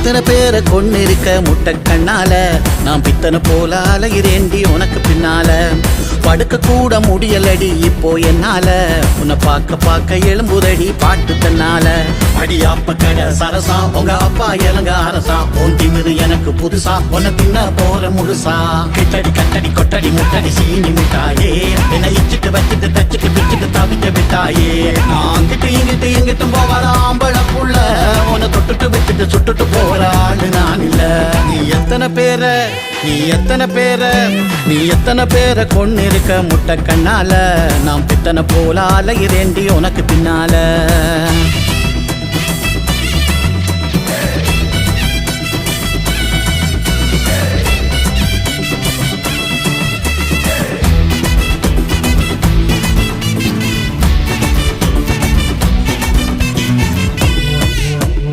எத்தனை பேரை கொன்னிருக்க முட்டை கண்ணால நான் பித்தனை போல அலைகிறேண்டி உனக்கு பின்னால படுக்க கூட முடியலடி இப்போ என்னால உன்னை பார்க்க பார்க்க எழும்புதடி பாட்டு தன்னால அடியாப்ப கடை சரசா உங்க அப்பா இளங்க அரசா உன் திமிரு எனக்கு புதுசா உன்னை தின்ன போற முழுசா கிட்டடி கட்டடி கொட்டடி முட்டடி சீனி முட்டாயே என்னை இச்சிட்டு வச்சிட்டு தச்சிட்டு பிச்சுட்டு தவிக்க விட்டாயே நான் கிட்ட இங்கிட்டு எங்கிட்டும் போவாத ஆம்பள புள்ள உன்னை தொட்டுட்டு விட்டுட்டு சுட்டுட்டு போற ஆளு நான் இல்ல நீ எத்தனை பேரை கொன்னு இருக்க முட்டை கண்ணால நான் பித்தனை போல அலைகிறேண்டி உனக்கு பின்னால